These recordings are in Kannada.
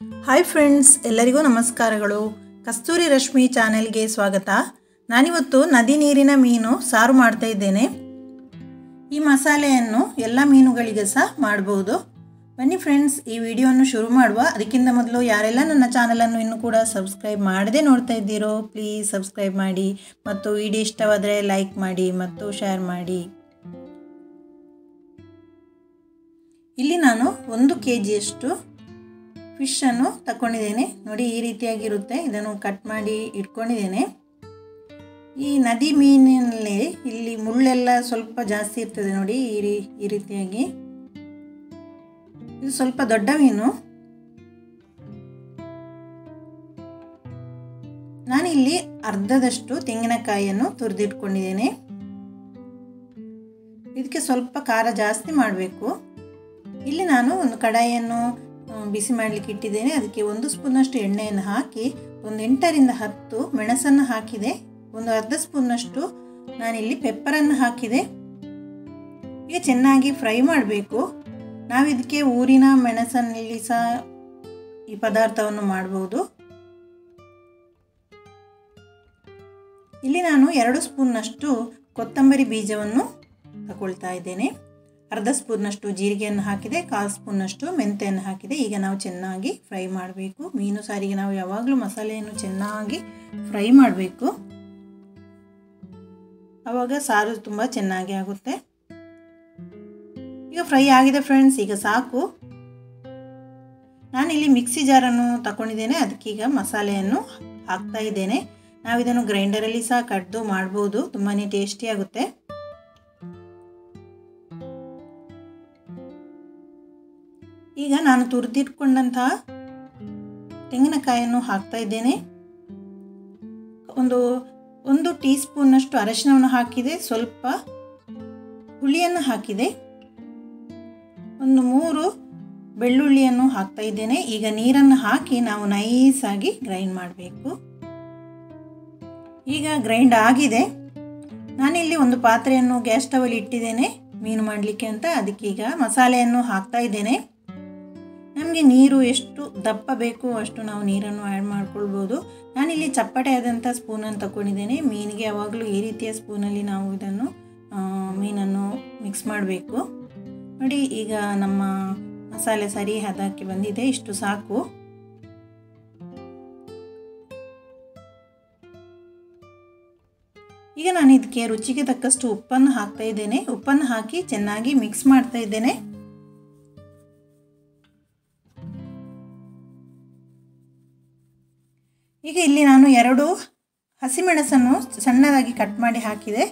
ಹಾಯ್ ಫ್ರೆಂಡ್ಸ್, ಎಲ್ಲರಿಗೂ ನಮಸ್ಕಾರಗಳು. ಕಸ್ತೂರಿ ರಶ್ಮಿ ಚಾನೆಲ್ಗೆ ಸ್ವಾಗತ. ನಾನಿವತ್ತು ನದಿ ನೀರಿನ ಮೀನು ಸಾರು ಮಾಡ್ತಾ ಇದ್ದೇನೆ. ಈ ಮಸಾಲೆಯನ್ನು ಎಲ್ಲ ಮೀನುಗಳಿಗೆ ಸಹ ಮಾಡಬಹುದು. ಬನ್ನಿ ಫ್ರೆಂಡ್ಸ್, ಈ ವಿಡಿಯೋವನ್ನು ಶುರು ಮಾಡುವ. ಅದಕ್ಕಿಂತ ಮೊದಲು ಯಾರೆಲ್ಲ ನನ್ನ ಚಾನಲನ್ನು ಇನ್ನೂ ಕೂಡ ಸಬ್ಸ್ಕ್ರೈಬ್ ಮಾಡದೆ ನೋಡ್ತಾ ಇದ್ದೀರೋ ಪ್ಲೀಸ್ ಸಬ್ಸ್ಕ್ರೈಬ್ ಮಾಡಿ ಮತ್ತು ವಿಡಿಯೋ ಇಷ್ಟವಾದರೆ ಲೈಕ್ ಮಾಡಿ ಮತ್ತು ಶೇರ್ ಮಾಡಿ. ಇಲ್ಲಿ ನಾನು 1 kgಯಷ್ಟು ಫಿಶನ್ನು ತಗೊಂಡಿದ್ದೇನೆ. ನೋಡಿ, ಈ ರೀತಿಯಾಗಿರುತ್ತೆ. ಇದನ್ನು ಕಟ್ ಮಾಡಿ ಇಟ್ಕೊಂಡಿದ್ದೇನೆ. ಈ ನದಿ ಮೀನಿನಲ್ಲಿ ಇಲ್ಲಿ ಮುಳ್ಳೆಲ್ಲ ಸ್ವಲ್ಪ ಜಾಸ್ತಿ ಇರ್ತದೆ. ನೋಡಿ, ಈ ರೀತಿಯಾಗಿ ಇದು ಸ್ವಲ್ಪ ದೊಡ್ಡ ಮೀನು. ನಾನಿಲ್ಲಿ ಅರ್ಧದಷ್ಟು ತೆಂಗಿನಕಾಯಿಯನ್ನು ತುರಿದಿಟ್ಕೊಂಡಿದ್ದೇನೆ. ಇದಕ್ಕೆ ಸ್ವಲ್ಪ ಖಾರ ಜಾಸ್ತಿ ಮಾಡಬೇಕು. ಇಲ್ಲಿ ನಾನು ಒಂದು ಕಡಾಯಿಯನ್ನು ಬಿಸಿ ಮಾಡಲಿಕ್ಕೆ ಇಟ್ಟಿದ್ದೇನೆ. ಅದಕ್ಕೆ 1 ಸ್ಪೂನಷ್ಟು ಎಣ್ಣೆಯನ್ನು ಹಾಕಿ ಒಂದು 8 ರಿಂದ 10 ಮೆಣಸನ್ನು ಹಾಕಿದೆ. ಒಂದು ಅರ್ಧ ಸ್ಪೂನಷ್ಟು ನಾನಿಲ್ಲಿ ಪೆಪ್ಪರನ್ನು ಹಾಕಿದೆ. ಈಗ ಚೆನ್ನಾಗಿ ಫ್ರೈ ಮಾಡಬೇಕು. ನಾವು ಇದಕ್ಕೆ ಊರಿನ ಮೆಣಸಲ್ಲಿ ಸಹ ಈ ಪದಾರ್ಥವನ್ನು ಮಾಡಬಹುದು. ಇಲ್ಲಿ ನಾನು 2 ಸ್ಪೂನ್ನಷ್ಟು ಕೊತ್ತಂಬರಿ ಬೀಜವನ್ನು ತಗೊಳ್ತಾ ಇದ್ದೇನೆ. ಅರ್ಧ ಸ್ಪೂನ್ನಷ್ಟು ಜೀರಿಗೆಯನ್ನು ಹಾಕಿದೆ. 1/4 ಸ್ಪೂನ್ನಷ್ಟು ಮೆಂತೆಯನ್ನು ಹಾಕಿದೆ. ಈಗ ನಾವು ಚೆನ್ನಾಗಿ ಫ್ರೈ ಮಾಡಬೇಕು. ಮೀನು ಸಾರಿಗೆ ನಾವು ಯಾವಾಗಲೂ ಮಸಾಲೆಯನ್ನು ಚೆನ್ನಾಗಿ ಫ್ರೈ ಮಾಡಬೇಕು. ಆವಾಗ ಸಾರು ತುಂಬ ಚೆನ್ನಾಗಿ ಆಗುತ್ತೆ. ಈಗ ಫ್ರೈ ಆಗಿದೆ ಫ್ರೆಂಡ್ಸ್, ಈಗ ಸಾಕು. ನಾನಿಲ್ಲಿ ಮಿಕ್ಸಿ ಜಾರನ್ನು ತಗೊಂಡಿದ್ದೇನೆ. ಅದಕ್ಕೀಗ ಮಸಾಲೆಯನ್ನು ಹಾಕ್ತಾ ಇದ್ದೇನೆ. ನಾವು ಇದನ್ನು ಗ್ರೈಂಡರಲ್ಲಿ ಸಹ ಕಡ್ದು ಮಾಡ್ಬೋದು. ತುಂಬಾ ಟೇಸ್ಟಿ ಆಗುತ್ತೆ. ಈಗ ನಾನು ತುರಿದಿಟ್ಕೊಂಡಂತಹ ತೆಂಗಿನಕಾಯಿಯನ್ನು ಹಾಕ್ತಾ ಇದ್ದೇನೆ. ಒಂದು ಟೀ ಸ್ಪೂನ್ನಷ್ಟು ಅರಿಶಿನವನ್ನು ಹಾಕಿದೆ. ಸ್ವಲ್ಪ ಹುಳಿಯನ್ನು ಹಾಕಿದೆ. ಒಂದು 3 ಬೆಳ್ಳುಳ್ಳಿಯನ್ನು ಹಾಕ್ತಾ ಇದ್ದೇನೆ. ಈಗ ನೀರನ್ನು ಹಾಕಿ ನಾವು ನೈಸಾಗಿ ಗ್ರೈಂಡ್ ಮಾಡಬೇಕು. ಈಗ ಗ್ರೈಂಡ್ ಆಗಿದೆ. ನಾನಿಲ್ಲಿ ಒಂದು ಪಾತ್ರೆಯನ್ನು ಗ್ಯಾಸ್ ಸ್ಟವಲ್ಲಿ ಇಟ್ಟಿದ್ದೇನೆ ಮೀನು ಮಾಡಲಿಕ್ಕೆ ಅಂತ. ಅದಕ್ಕೀಗ ಮಸಾಲೆಯನ್ನು ಹಾಕ್ತಾ ಇದ್ದೇನೆ. ನಮಗೆ ನೀರು ಎಷ್ಟು ದಪ್ಪ ಬೇಕು ಅಷ್ಟು ನಾವು ನೀರನ್ನು ಆ್ಯಡ್ ಮಾಡ್ಕೊಳ್ಬೋದು. ನಾನಿಲ್ಲಿ ಚಪ್ಪಟೆ ಆದಂಥ ಸ್ಪೂನನ್ನು ತಗೊಂಡಿದ್ದೇನೆ. ಮೀನಿಗೆ ಯಾವಾಗಲೂ ಈ ರೀತಿಯ ಸ್ಪೂನಲ್ಲಿ ನಾವು ಇದನ್ನು ಮೀನನ್ನು ಮಿಕ್ಸ್ ಮಾಡಬೇಕು. ನೋಡಿ, ಈಗ ನಮ್ಮ ಮಸಾಲೆ ಸರಿ ಹದಕ್ಕೆ ಬಂದಿದೆ. ಇಷ್ಟು ಸಾಕು. ಈಗ ನಾನು ಇದಕ್ಕೆ ರುಚಿಗೆ ತಕ್ಕಷ್ಟು ಉಪ್ಪನ್ನು ಹಾಕ್ತಾ ಇದ್ದೇನೆ. ಉಪ್ಪನ್ನು ಹಾಕಿ ಚೆನ್ನಾಗಿ ಮಿಕ್ಸ್ ಮಾಡ್ತಾ ಇದ್ದೇನೆ. ಈಗ ಇಲ್ಲಿ ನಾನು 2 ಹಸಿಮೆಣಸನ್ನು ಸಣ್ಣದಾಗಿ ಕಟ್ ಮಾಡಿ ಹಾಕಿದೆ.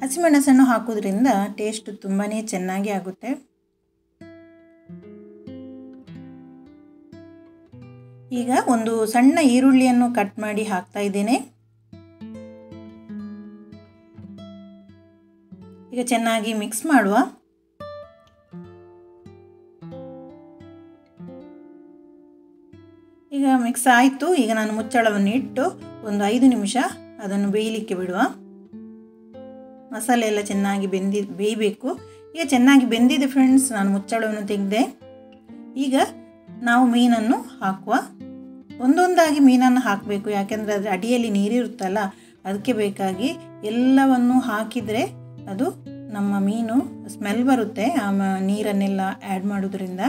ಹಸಿಮೆಣಸನ್ನು ಹಾಕೋದ್ರಿಂದ ಟೇಸ್ಟ್ ತುಂಬಾ ಚೆನ್ನಾಗಿ ಆಗುತ್ತೆ. ಈಗ ಒಂದು ಸಣ್ಣ ಈರುಳ್ಳಿಯನ್ನು ಕಟ್ ಮಾಡಿ ಹಾಕ್ತಾ ಇದ್ದೇನೆ. ಈಗ ಚೆನ್ನಾಗಿ ಮಿಕ್ಸ್ ಮಾಡುವ. ಈಗ ಮಿಕ್ಸ್ ಆಯಿತು. ಈಗ ನಾನು ಮುಚ್ಚಳವನ್ನು ಇಟ್ಟು ಒಂದು 5 ನಿಮಿಷ ಅದನ್ನು ಬೇಯಲಿಕ್ಕೆ ಬಿಡುವ. ಮಸಾಲೆ ಎಲ್ಲ ಚೆನ್ನಾಗಿ ಬೇಯಬೇಕು. ಈಗ ಚೆನ್ನಾಗಿ ಬೆಂದಿದೆ ಫ್ರೆಂಡ್ಸ್. ನಾನು ಮುಚ್ಚಳವನ್ನು ತೆಗೆದೆ. ಈಗ ನಾವು ಮೀನನ್ನು ಹಾಕುವ. ಒಂದೊಂದಾಗಿ ಮೀನನ್ನು ಹಾಕಬೇಕು. ಯಾಕೆಂದರೆ ಅದರ ಅಡಿಯಲ್ಲಿ ನೀರಿರುತ್ತಲ್ಲ, ಅದಕ್ಕೆ ಬೇಕಾಗಿ ಎಲ್ಲವನ್ನು ಹಾಕಿದರೆ ಅದು ನಮ್ಮ ಮೀನು ಸ್ಮೆಲ್ ಬರುತ್ತೆ ಆ ನೀರನ್ನೆಲ್ಲ ಆ್ಯಡ್ ಮಾಡೋದ್ರಿಂದ.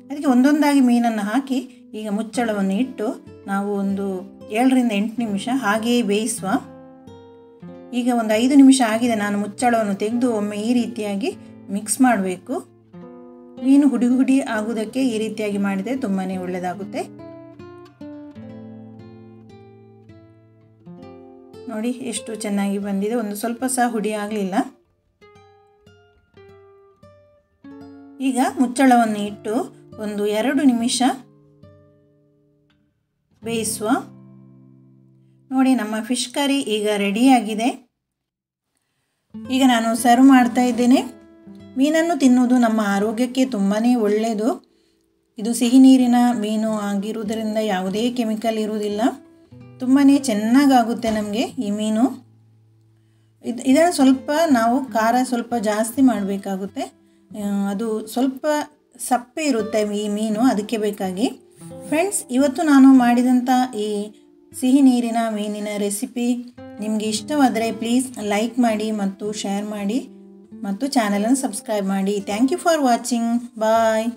ಅದಕ್ಕೆ ಒಂದೊಂದಾಗಿ ಮೀನನ್ನು ಹಾಕಿ ಈಗ ಮುಚ್ಚಳವನ್ನು ಇಟ್ಟು ನಾವು ಒಂದು 7 ರಿಂದ 8 ನಿಮಿಷ ಹಾಗೆಯೇ ಬೇಯಿಸುವ. ಈಗ ಒಂದು 5 ನಿಮಿಷ ಆಗಿದೆ. ನಾನು ಮುಚ್ಚಳವನ್ನು ತೆಗೆದು ಒಮ್ಮೆ ಈ ರೀತಿಯಾಗಿ ಮಿಕ್ಸ್ ಮಾಡಬೇಕು. ಮೀನು ಹುಡಿ ಹುಡಿ ಆಗುವುದಕ್ಕೆ ಈ ರೀತಿಯಾಗಿ ಮಾಡಿದರೆ ತುಂಬಾ ಒಳ್ಳೆಯದಾಗುತ್ತೆ. ನೋಡಿ ಎಷ್ಟು ಚೆನ್ನಾಗಿ ಬಂದಿದೆ. ಒಂದು ಸ್ವಲ್ಪ ಸಹ ಹುಡಿ ಆಗಲಿಲ್ಲ. ಈಗ ಮುಚ್ಚಳವನ್ನು ಇಟ್ಟು ಒಂದು 2 ನಿಮಿಷ ಬೇಯಿಸುವ. ನೋಡಿ, ನಮ್ಮ ಫಿಶ್ ಕರಿ ಈಗ ರೆಡಿಯಾಗಿದೆ. ಈಗ ನಾನು ಸರ್ವ್ ಮಾಡ್ತಾ ಇದ್ದೇನೆ. ಮೀನನ್ನು ತಿನ್ನುವುದು ನಮ್ಮ ಆರೋಗ್ಯಕ್ಕೆ ತುಂಬಾ ಒಳ್ಳೆಯದು. ಇದು ಸಿಹಿ ನೀರಿನ ಮೀನು ಆಗಿರುವುದರಿಂದ ಯಾವುದೇ ಕೆಮಿಕಲ್ ಇರುವುದಿಲ್ಲ. ತುಂಬಾ ಚೆನ್ನಾಗಾಗುತ್ತೆ ನಮಗೆ ಈ ಮೀನು. ಇದನ್ನು ಸ್ವಲ್ಪ ನಾವು ಖಾರ ಸ್ವಲ್ಪ ಜಾಸ್ತಿ ಮಾಡಬೇಕಾಗುತ್ತೆ. ಅದು ಸ್ವಲ್ಪ ಸಪ್ಪೆ ಇರುತ್ತೆ ಈ ಮೀನು, ಅದಕ್ಕೆ ಬೇಕಾಗಿ. ಫ್ರೆಂಡ್ಸ್, ಇವತ್ತು ನಾನು ಮಾಡಿದಂಥ ಈ ಸಿಹಿ ನೀರಿನ ಮೀನಿನ ರೆಸಿಪಿ ನಿಮಗೆ ಇಷ್ಟವಾದರೆ ಪ್ಲೀಸ್ ಲೈಕ್ ಮಾಡಿ ಮತ್ತು ಶೇರ್ ಮಾಡಿ ಮತ್ತು ಚಾನಲನ್ನು ಸಬ್ಸ್ಕ್ರೈಬ್ ಮಾಡಿ. Thank you for watching. Bye.